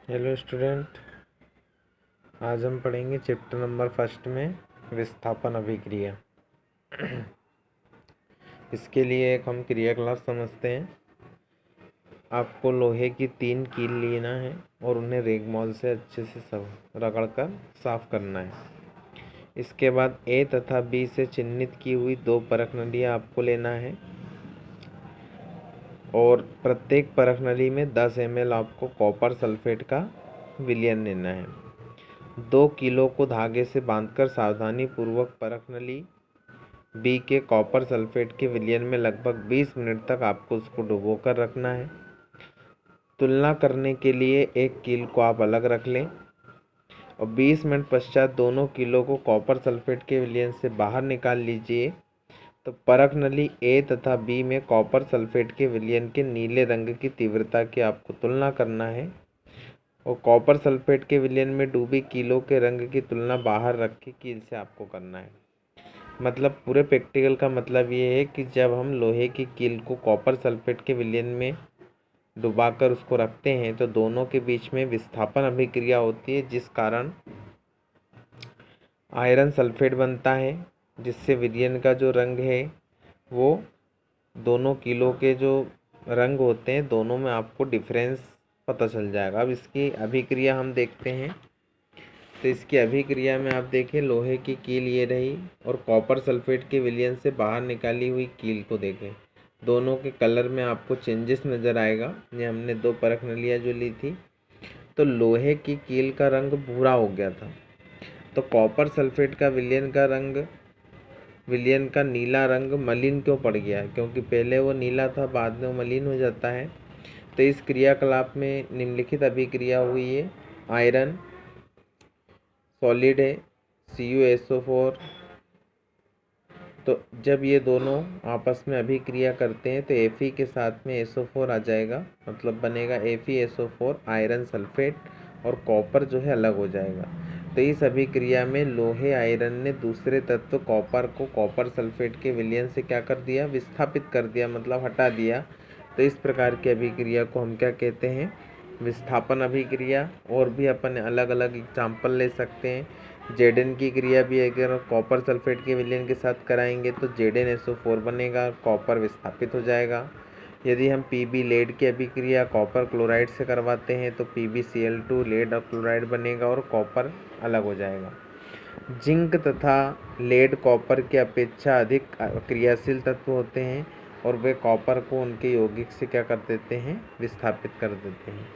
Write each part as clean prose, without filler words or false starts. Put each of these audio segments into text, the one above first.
Hello student, आज हम पढ़ेंगे चैप्टर नंबर फर्स्ट में विस्थापन अभिक्रिया। इसके लिए एक हम क्रियाकलाप समझते हैं। आपको लोहे की 3 कील लेना है और उन्हें रेगमाल से अच्छे से सब रगड़कर साफ करना है। इसके बाद ए तथा बी से चिन्हित की हुई 2 परख नलियाँ आपको लेना है और प्रत्येक परख नली में 10 ml आपको कॉपर सल्फेट का विलयन लेना है। 2 किलो को धागे से बांधकर सावधानी पूर्वक परख नली बी के कॉपर सल्फेट के विलयन में लगभग 20 मिनट तक आपको उसको डुबोकर रखना है। तुलना करने के लिए एक कील को आप अलग रख लें और 20 मिनट पश्चात दोनों कीलो को कॉपर सल्फेट के विलयन से बाहर निकाल लीजिए। तो परख नली ए तथा बी में कॉपर सल्फेट के विलयन के नीले रंग की तीव्रता की आपको तुलना करना है और कॉपर सल्फेट के विलयन में डूबी कीलो के रंग की तुलना बाहर रख के कील से आपको करना है। मतलब पूरे प्रैक्टिकल का मतलब ये है कि जब हम लोहे की कील को कॉपर सल्फेट के विलयन में डुबाकर उसको रखते हैं तो दोनों के बीच में विस्थापन अभिक्रिया होती है, जिस कारण आयरन सल्फेट बनता है, जिससे विलयन का जो रंग है वो दोनों कीलो के जो रंग होते हैं दोनों में आपको डिफरेंस पता चल जाएगा। अब इसकी अभिक्रिया हम देखते हैं। तो इसकी अभिक्रिया में आप देखें, लोहे की कील ये रही और कॉपर सल्फेट के विलयन से बाहर निकाली हुई कील को देखें। दोनों के कलर में आपको चेंजेस नज़र आएगा। ये हमने 2 परख नलियाँ जो ली थी, तो लोहे की कील का रंग भूरा हो गया था, तो कॉपर सल्फेट का विलयन का नीला रंग मलिन क्यों पड़ गया? क्योंकि पहले वो नीला था, बाद में वो मलिन हो जाता है। तो इस क्रियाकलाप में निम्नलिखित अभिक्रिया हुई है। आयरन सॉलिड है CuSO4, तो जब ये दोनों आपस में अभिक्रिया करते हैं तो Fe के साथ में SO4 आ जाएगा, मतलब बनेगा FeSO4 आयरन सल्फेट और कॉपर जो है अलग हो जाएगा। तो इस अभिक्रिया में लोहे आयरन ने दूसरे तत्व कॉपर को कॉपर सल्फेट के विलयन से क्या कर दिया? विस्थापित कर दिया, मतलब हटा दिया। तो इस प्रकार की अभिक्रिया को हम क्या कहते हैं? विस्थापन अभिक्रिया। और भी अपन अलग अलग एग्जाम्पल ले सकते हैं। Zn की क्रिया भी अगर कॉपर सल्फेट के विलयन के साथ कराएंगे तो ZnSO4 बनेगा, कॉपर विस्थापित हो जाएगा। यदि हम Pb लेड की अभिक्रिया कॉपर क्लोराइड से करवाते हैं तो PbCl2 लेड और क्लोराइड बनेगा और कॉपर अलग हो जाएगा। जिंक तथा लेड कॉपर की अपेक्षा अधिक क्रियाशील तत्व होते हैं और वे कॉपर को उनके यौगिक से क्या कर देते हैं? विस्थापित कर देते हैं।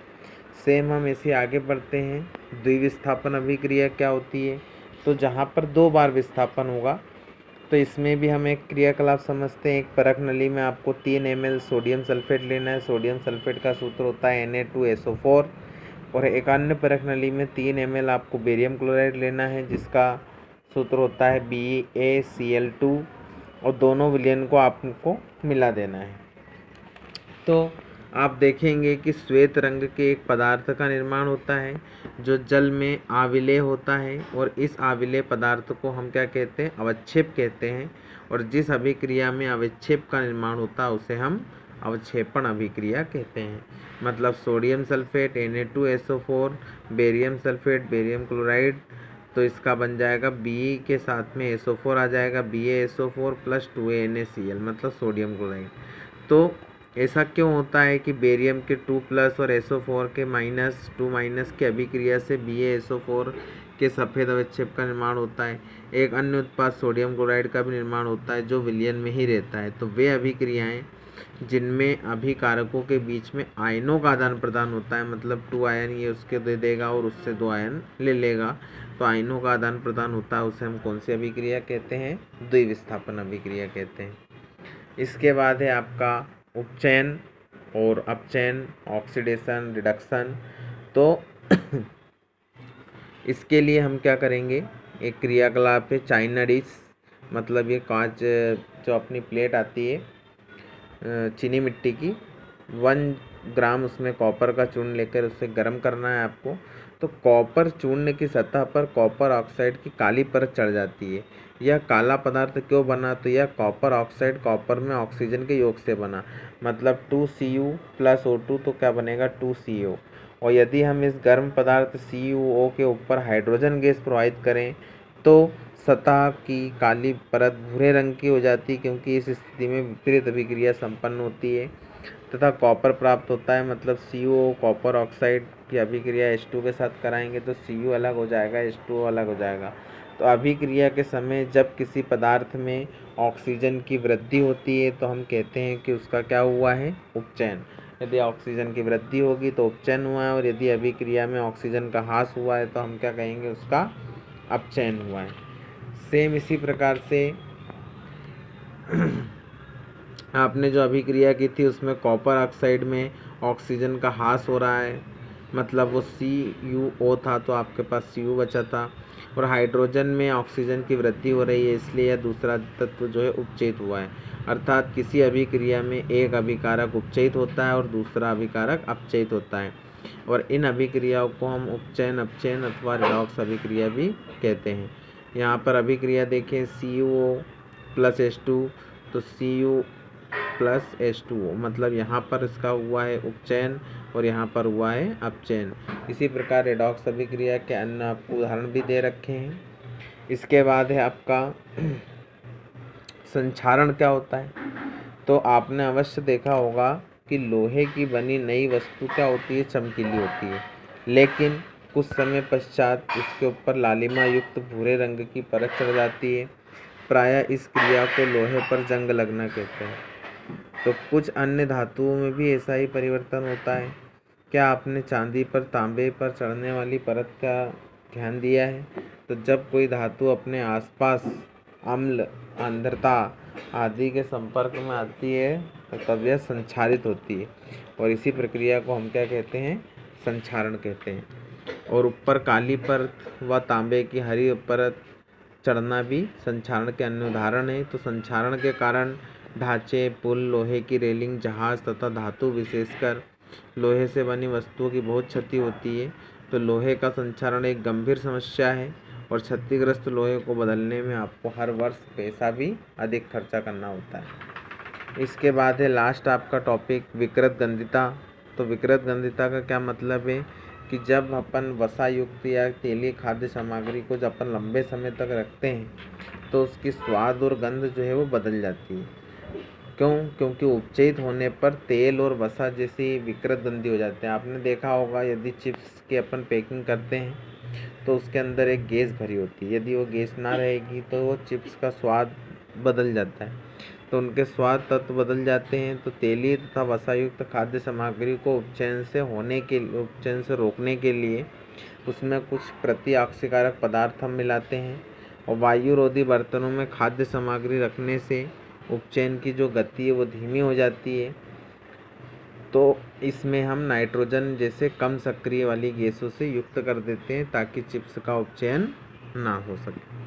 सेम हम ऐसे आगे बढ़ते हैं। द्विविस्थापन अभिक्रिया क्या होती है? तो जहाँ पर 2 बार विस्थापन होगा, तो इसमें भी हम एक क्रियाकलाप समझते हैं। एक परख नली में आपको 3 ml सोडियम सल्फेट लेना है। सोडियम सल्फेट का सूत्र होता है Na2SO4। और एक अन्य परख नली में 3 ml आपको बेरियम क्लोराइड लेना है, जिसका सूत्र होता है BaCl2 और दोनों विलयन को आपको मिला देना है। तो आप देखेंगे कि श्वेत रंग के एक पदार्थ का निर्माण होता है जो जल में आविलेय होता है और इस आविलेय पदार्थ को हम क्या कहते हैं? अवक्षेप कहते हैं। और जिस अभिक्रिया में अवक्षेप का निर्माण होता है उसे हम अवक्षेपण अभिक्रिया कहते हैं। मतलब sodium sulphate Na2SO4, barium sulphate barium chloride, तो इसका बन जाएगा Be के साथ में SO4 आ जाएगा, BaSO4 + 2NaCl, मतलब सोडियम क्लोराइड। तो ऐसा क्यों होता है कि बेरियम के 2+ और SO4 के -2- की अभिक्रिया से BaSO4 के सफ़ेद अवक्षेप का निर्माण होता है। एक अन्य उत्पाद सोडियम क्लोराइड का भी निर्माण होता है जो विलयन में ही रहता है। तो वे अभिक्रियाएं जिनमें अभिकारकों के बीच में आयनों का आदान प्रदान होता है, मतलब 2 आयन ये उसके दे देगा और उससे 2 आयन ले लेगा, तो आयनों का आदान प्रदान होता है, उसे हम कौन सी अभिक्रिया कहते हैं? द्विविस्थापन अभिक्रिया कहते हैं। इसके बाद है आपका उपचयन और अपचयन, ऑक्सीडेशन, रिडक्शन। तो इसके लिए हम क्या करेंगे? एक क्रियाकलाप है चाइना डिश, मतलब ये कांच जो अपनी प्लेट आती है चीनी मिट्टी की, 1 ग्राम उसमें कॉपर का चूर्ण लेकर उसे गर्म करना है आपको। तो कॉपर चूर्ण की सतह पर कॉपर ऑक्साइड की काली परत चढ़ जाती है। यह काला पदार्थ क्यों बना? तो यह कॉपर ऑक्साइड कॉपर में ऑक्सीजन के योग से बना, मतलब 2Cu + O2, तो क्या बनेगा 2CO। और यदि हम इस गर्म पदार्थ CuO के ऊपर हाइड्रोजन गैस प्रवाहित करें तो सतह की काली परत भूरे रंग की हो जाती है, क्योंकि इस स्थिति में विपरीत अभिक्रिया संपन्न होती है तथा कॉपर प्राप्त होता है। मतलब CuO कॉपर ऑक्साइड की अभिक्रिया H2 के साथ कराएंगे तो Cu अलग हो जाएगा, H2O अलग हो जाएगा। तो अभिक्रिया के समय जब किसी पदार्थ में ऑक्सीजन की वृद्धि होती है तो हम कहते हैं कि उसका क्या हुआ है? उपचयन। यदि ऑक्सीजन की वृद्धि होगी तो उपचयन हुआ है, और यदि अभिक्रिया में ऑक्सीजन का ह्रास हुआ है तो हम क्या कहेंगे? उसका अपचयन हुआ है। सेम इसी प्रकार से आपने जो अभिक्रिया की थी उसमें कॉपर ऑक्साइड में ऑक्सीजन का ह्रास हो रहा है, मतलब वो CuO था तो आपके पास Cu बचा था, और हाइड्रोजन में ऑक्सीजन की वृद्धि हो रही है, इसलिए यह दूसरा तत्व जो है उपचयित हुआ है। अर्थात किसी अभिक्रिया में एक अभिकारक उपचयित होता है और दूसरा अभिकारक अपचयित होता है, और इन अभिक्रियाओं को हम उपचयन, अपचयन अथवा रिडॉक्स अभिक्रिया भी कहते हैं। यहाँ पर अभिक्रिया देखें CuO + H2, तो Cu + H2O, मतलब यहाँ पर इसका हुआ है उपचयन और यहाँ पर हुआ है अपचयन। इसी प्रकार रिडॉक्स अभिक्रिया के अन्य आपको उदाहरण भी दे रखे हैं। इसके बाद है आपका संक्षारण क्या होता है? तो आपने अवश्य देखा होगा कि लोहे की बनी नई वस्तु क्या होती है? चमकीली होती है, लेकिन कुछ समय पश्चात इसके ऊपर लालिमा युक्त भूरे रंग की परत चढ़ जाती है। प्रायः इस क्रिया को लोहे पर जंग लगना कहते हैं। तो कुछ अन्य धातुओं में भी ऐसा ही परिवर्तन होता है। क्या आपने चांदी पर तांबे पर चढ़ने वाली परत का ध्यान दिया है? तो जब कोई धातु अपने आसपास अम्ल, आर्द्रता आदि के संपर्क में आती है तो तब यह संक्षारित होती है, और इसी प्रक्रिया को हम क्या कहते हैं? संक्षारण कहते हैं। और ऊपर काली परत व तांबे की हरी परत चढ़ना भी संक्षारण के अन्य उदाहरण है। तो संक्षारण के कारण ढांचे, पुल, लोहे की रेलिंग, जहाज तथा धातु विशेषकर लोहे से बनी वस्तुओं की बहुत क्षति होती है। तो लोहे का संक्षारण एक गंभीर समस्या है, और क्षतिग्रस्त लोहे को बदलने में आपको हर वर्ष पैसा भी अधिक खर्चा करना होता है। इसके बाद है लास्ट आपका टॉपिक विकृत गंधिता। तो विकृत गंधिता का क्या मतलब है कि जब अपन वसा युक्त या तेलीय खाद्य सामग्री को जब अपन लंबे समय तक रखते हैं तो उसकी स्वाद और गंध जो है वो बदल जाती है। क्यों? क्योंकि उपचयित होने पर तेल और वसा जैसी विकृत गंधी हो जाते हैं। आपने देखा होगा यदि चिप्स की अपन पैकिंग करते हैं तो उसके अंदर एक गैस भरी होती है, यदि वो गैस ना रहेगी तो वो चिप्स का स्वाद बदल जाता है, तो उनके स्वाद तत्व बदल जाते हैं। तो तेलीय तथा वसायुक्त खाद्य सामग्री को उपचयन से रोकने के लिए उसमें कुछ प्रतिऑक्सीकारक पदार्थ हम मिलाते हैं, और वायुरोधी बर्तनों में खाद्य सामग्री रखने से उपचयन की जो गति है वो धीमी हो जाती है। तो इसमें हम नाइट्रोजन जैसे कम सक्रिय वाली गैसों से युक्त कर देते हैं ताकि चिप्स का उपचयन ना हो सके।